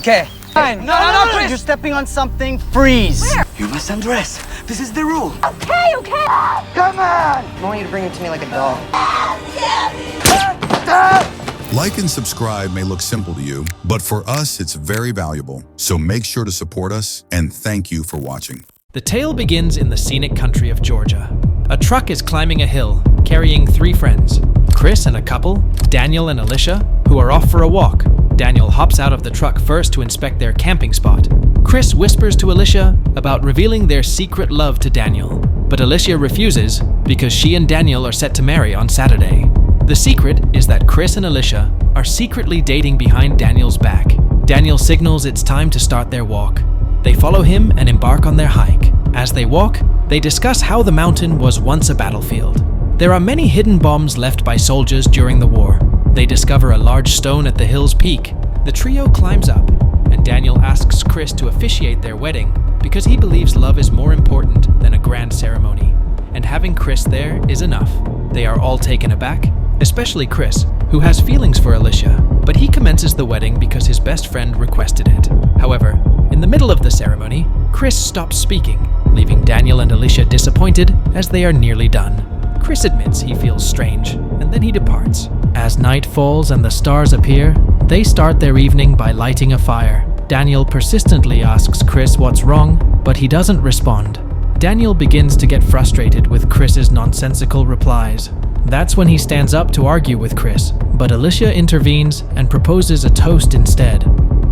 Okay. Fine. No, Chris. You're stepping on something. Freeze. Where? You must undress. This is the rule. Okay. Come on. I want you to bring him to me like a doll. Like and subscribe may look simple to you, but for us, it's very valuable. So make sure to support us, and thank you for watching. The tale begins in the scenic country of Georgia. A truck is climbing a hill, carrying 3 friends. Chris and a couple, Daniel and Alicia, who are off for a walk. Daniel hops out of the truck first to inspect their camping spot. Chris whispers to Alicia about revealing their secret love to Daniel, but Alicia refuses because she and Daniel are set to marry on Saturday. The secret is that Chris and Alicia are secretly dating behind Daniel's back. Daniel signals it's time to start their walk. They follow him and embark on their hike. As they walk, they discuss how the mountain was once a battlefield. There are many hidden bombs left by soldiers during the war. They discover a large stone at the hill's peak. The trio climbs up, and Daniel asks Chris to officiate their wedding because he believes love is more important than a grand ceremony, and having Chris there is enough. They are all taken aback, especially Chris, who has feelings for Alicia, but he commences the wedding because his best friend requested it. However, in the middle of the ceremony, Chris stops speaking, leaving Daniel and Alicia disappointed as they are nearly done. Chris admits he feels strange, and then he departs. As night falls and the stars appear, they start their evening by lighting a fire. Daniel persistently asks Chris what's wrong, but he doesn't respond. Daniel begins to get frustrated with Chris's nonsensical replies. That's when he stands up to argue with Chris, but Alicia intervenes and proposes a toast instead.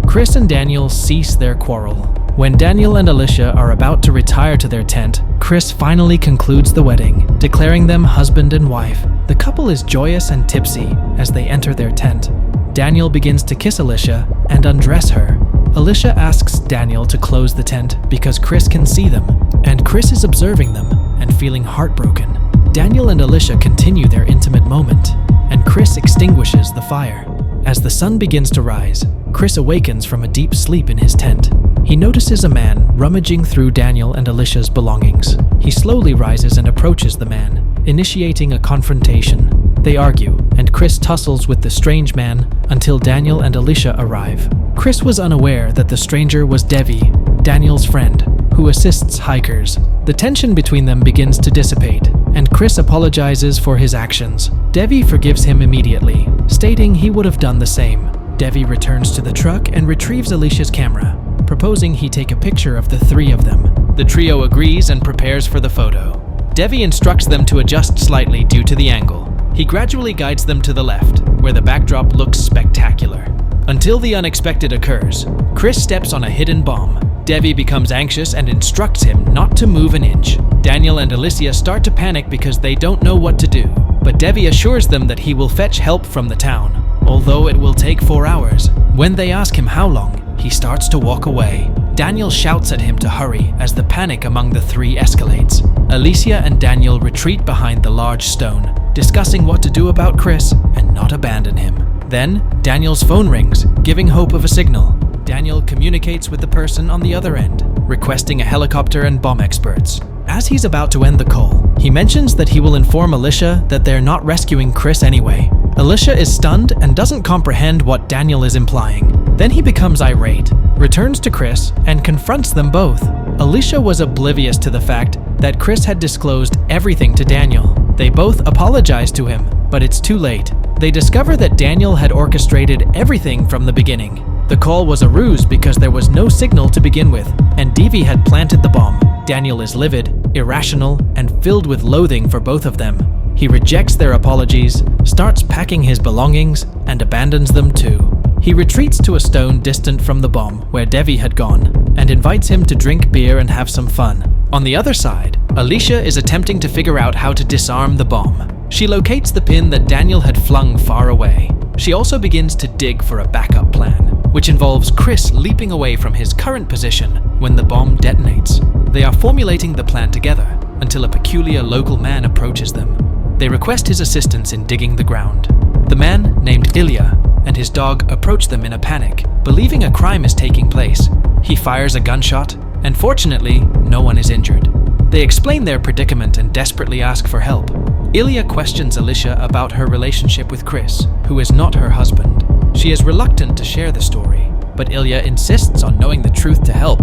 Chris and Daniel cease their quarrel. When Daniel and Alicia are about to retire to their tent, Chris finally concludes the wedding, declaring them husband and wife. The couple is joyous and tipsy as they enter their tent. Daniel begins to kiss Alicia and undress her. Alicia asks Daniel to close the tent because Chris can see them, and Chris is observing them and feeling heartbroken. Daniel and Alicia continue their intimate moment, and Chris extinguishes the fire. As the sun begins to rise, Chris awakens from a deep sleep in his tent. He notices a man rummaging through Daniel and Alicia's belongings. He slowly rises and approaches the man, initiating a confrontation. They argue, and Chris tussles with the strange man until Daniel and Alicia arrive. Chris was unaware that the stranger was Devi, Daniel's friend, who assists hikers. The tension between them begins to dissipate, and Chris apologizes for his actions. Devi forgives him immediately, stating he would have done the same. Devi returns to the truck and retrieves Alicia's camera, proposing he take a picture of the 3 of them. The trio agrees and prepares for the photo. Devi instructs them to adjust slightly due to the angle. He gradually guides them to the left, where the backdrop looks spectacular. Until the unexpected occurs, Chris steps on a hidden bomb. Devi becomes anxious and instructs him not to move an inch. Daniel and Alicia start to panic because they don't know what to do, but Devi assures them that he will fetch help from the town, although it will take 4 hours. When they ask him how long, he starts to walk away. Daniel shouts at him to hurry as the panic among the 3 escalates. Alicia and Daniel retreat behind the large stone, discussing what to do about Chris and not abandon him. Then, Daniel's phone rings, giving hope of a signal. Daniel communicates with the person on the other end, requesting a helicopter and bomb experts. As he's about to end the call, he mentions that he will inform Alicia that they're not rescuing Chris anyway. Alicia is stunned and doesn't comprehend what Daniel is implying. Then he becomes irate, returns to Chris, and confronts them both. Alicia was oblivious to the fact that Chris had disclosed everything to Daniel. They both apologize to him, but it's too late. They discover that Daniel had orchestrated everything from the beginning. The call was a ruse because there was no signal to begin with, and Devi had planted the bomb. Daniel is livid, irrational, and filled with loathing for both of them. He rejects their apologies, starts packing his belongings, and abandons them too. He retreats to a stone distant from the bomb where Devi had gone, and invites him to drink beer and have some fun. On the other side, Alicia is attempting to figure out how to disarm the bomb. She locates the pin that Daniel had flung far away. She also begins to dig for a backup plan, which involves Chris leaping away from his current position when the bomb detonates. They are formulating the plan together until a peculiar local man approaches them. They request his assistance in digging the ground. The man, named Ilya, and his dog approach them in a panic, believing a crime is taking place. He fires a gunshot, and fortunately, no one is injured. They explain their predicament and desperately ask for help. Ilya questions Alicia about her relationship with Chris, who is not her husband. She is reluctant to share the story, but Ilya insists on knowing the truth to help.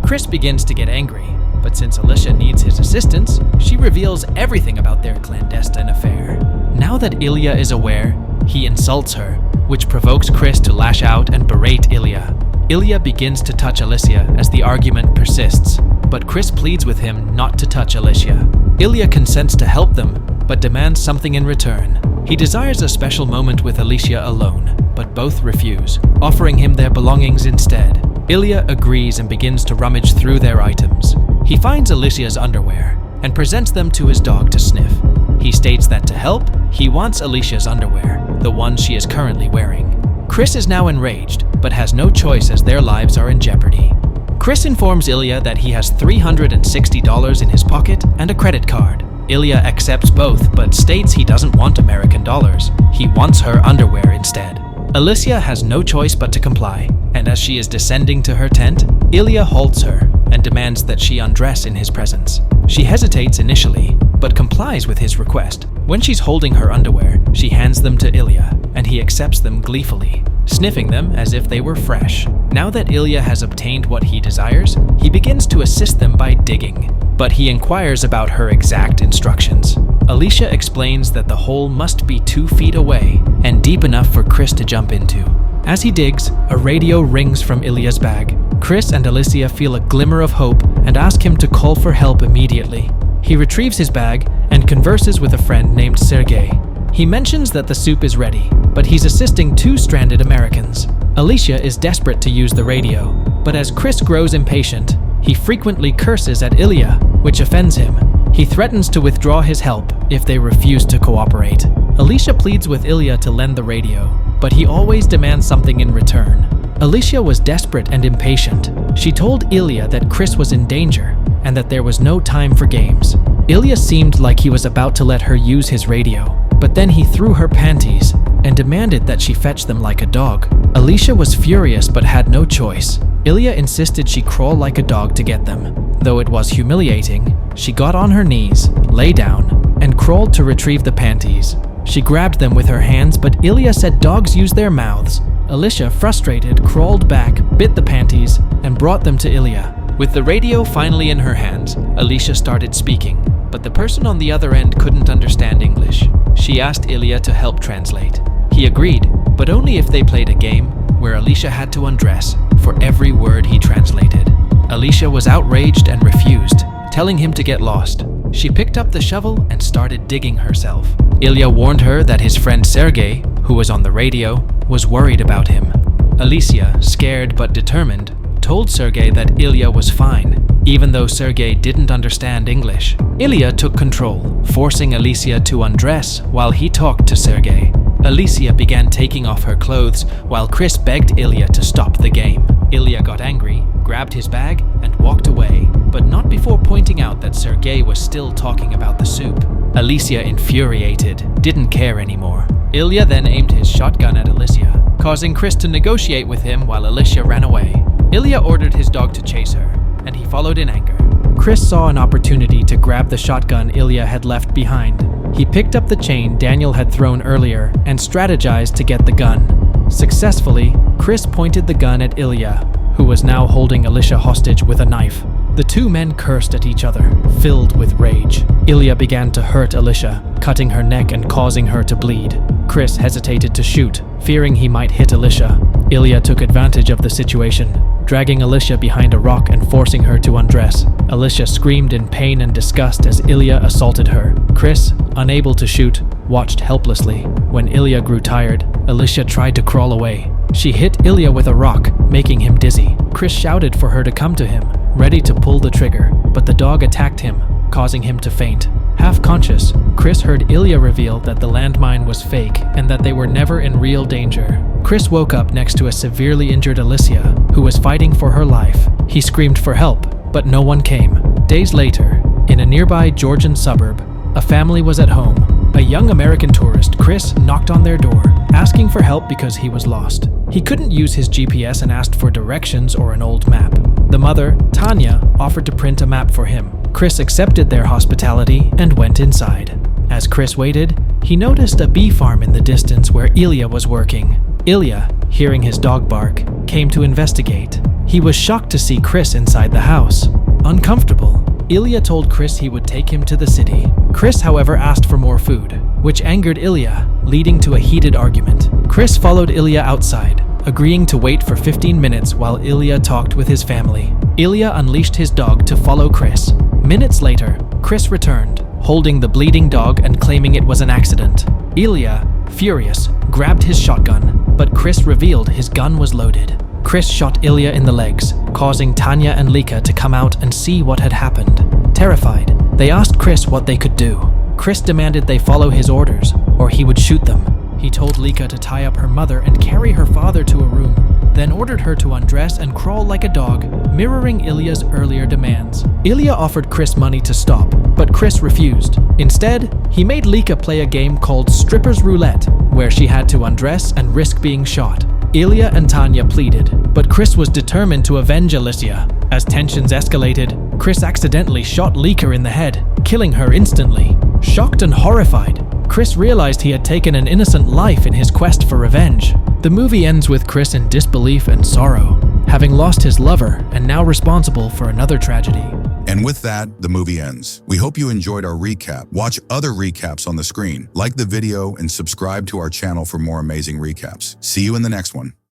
Chris begins to get angry, but since Alicia needs his assistance, she reveals everything about their clandestine affair. Now that Ilya is aware, he insults her, which provokes Chris to lash out and berate Ilya. Ilya begins to touch Alicia as the argument persists, but Chris pleads with him not to touch Alicia. Ilya consents to help them, but demands something in return. He desires a special moment with Alicia alone, but both refuse, offering him their belongings instead. Ilya agrees and begins to rummage through their items. He finds Alicia's underwear and presents them to his dog to sniff. He states that to help, he wants Alicia's underwear, the one she is currently wearing. Chris is now enraged, but has no choice as their lives are in jeopardy. Chris informs Ilya that he has $360 in his pocket and a credit card. Ilya accepts both, but states he doesn't want American dollars. He wants her underwear instead. Alicia has no choice but to comply, and as she is descending to her tent, Ilya halts her and demands that she undress in his presence. She hesitates initially, but complies with his request. When she's holding her underwear, she hands them to Ilya, and he accepts them gleefully, sniffing them as if they were fresh. Now that Ilya has obtained what he desires, he begins to assist them by digging, but he inquires about her exact instructions. Alicia explains that the hole must be 2 feet away and deep enough for Chris to jump into. As he digs, a radio rings from Ilya's bag. Chris and Alicia feel a glimmer of hope and ask him to call for help immediately. He retrieves his bag and converses with a friend named Sergei. He mentions that the soup is ready, but he's assisting 2 stranded Americans. Alicia is desperate to use the radio, but as Chris grows impatient, he frequently curses at Ilya, which offends him. He threatens to withdraw his help if they refuse to cooperate. Alicia pleads with Ilya to lend the radio, but he always demands something in return. Alicia was desperate and impatient. She told Ilya that Chris was in danger and that there was no time for games. Ilya seemed like he was about to let her use his radio, but then he threw her panties and demanded that she fetch them like a dog. Alicia was furious but had no choice. Ilya insisted she crawl like a dog to get them. Though it was humiliating, she got on her knees, lay down, and crawled to retrieve the panties. She grabbed them with her hands, but Ilya said dogs use their mouths. Alicia, frustrated, crawled back, bit the panties, and brought them to Ilya. With the radio finally in her hands, Alicia started speaking, but the person on the other end couldn't understand English. She asked Ilya to help translate. He agreed, but only if they played a game where Alicia had to undress for every word he translated. Alicia was outraged and refused, telling him to get lost. She picked up the shovel and started digging herself. Ilya warned her that his friend Sergei, who was on the radio, was worried about him. Alicia, scared but determined, told Sergei that Ilya was fine, even though Sergei didn't understand English. Ilya took control, forcing Alicia to undress while he talked to Sergei. Alicia began taking off her clothes while Chris begged Ilya to stop the game. Ilya got angry, grabbed his bag, and walked away, but not before pointing out that Sergei was still talking about the soup. Alicia, infuriated, didn't care anymore. Ilya then aimed his shotgun at Alicia, causing Chris to negotiate with him while Alicia ran away. Ilya ordered his dog to chase her, and he followed in anger. Chris saw an opportunity to grab the shotgun Ilya had left behind. He picked up the chain Daniel had thrown earlier and strategized to get the gun. Successfully, Chris pointed the gun at Ilya, who was now holding Alicia hostage with a knife. The 2 men cursed at each other, filled with rage. Ilya began to hurt Alicia, cutting her neck and causing her to bleed. Chris hesitated to shoot, fearing he might hit Alicia. Ilya took advantage of the situation, dragging Alicia behind a rock and forcing her to undress. Alicia screamed in pain and disgust as Ilya assaulted her. Chris, unable to shoot, watched helplessly. When Ilya grew tired, Alicia tried to crawl away. She hit Ilya with a rock, making him dizzy. Chris shouted for her to come to him, ready to pull the trigger, but the dog attacked him, causing him to faint. Half conscious, Chris heard Ilya reveal that the landmine was fake and that they were never in real danger. Chris woke up next to a severely injured Alicia, who was fighting for her life. He screamed for help, but no one came. Days later, in a nearby Georgian suburb, a family was at home. A young American tourist, Chris, knocked on their door, asking for help because he was lost. He couldn't use his GPS and asked for directions or an old map. The mother, Tanya, offered to print a map for him. Chris accepted their hospitality and went inside. As Chris waited, he noticed a bee farm in the distance where Ilya was working. Ilya, hearing his dog bark, came to investigate. He was shocked to see Chris inside the house. Uncomfortable, Ilya told Chris he would take him to the city. Chris, however, asked for more food, which angered Ilya, leading to a heated argument. Chris followed Ilya outside, agreeing to wait for 15 minutes while Ilya talked with his family. Ilya unleashed his dog to follow Chris. Minutes later, Chris returned, holding the bleeding dog and claiming it was an accident. Ilya, furious, grabbed his shotgun, but Chris revealed his gun was loaded. Chris shot Ilya in the legs, causing Tanya and Lika to come out and see what had happened. Terrified, they asked Chris what they could do. Chris demanded they follow his orders, or he would shoot them. He told Lika to tie up her mother and carry her father to a room, then ordered her to undress and crawl like a dog, mirroring Ilya's earlier demands. Ilya offered Chris money to stop, but Chris refused. Instead, he made Lika play a game called Stripper's Roulette, where she had to undress and risk being shot. Ilya and Tanya pleaded, but Chris was determined to avenge Alicia. As tensions escalated, Chris accidentally shot Lika in the head, killing her instantly. Shocked and horrified, Chris realized he had taken an innocent life in his quest for revenge. The movie ends with Chris in disbelief and sorrow, having lost his lover and now responsible for another tragedy. And with that, the movie ends. We hope you enjoyed our recap. Watch other recaps on the screen. Like the video and subscribe to our channel for more amazing recaps. See you in the next one.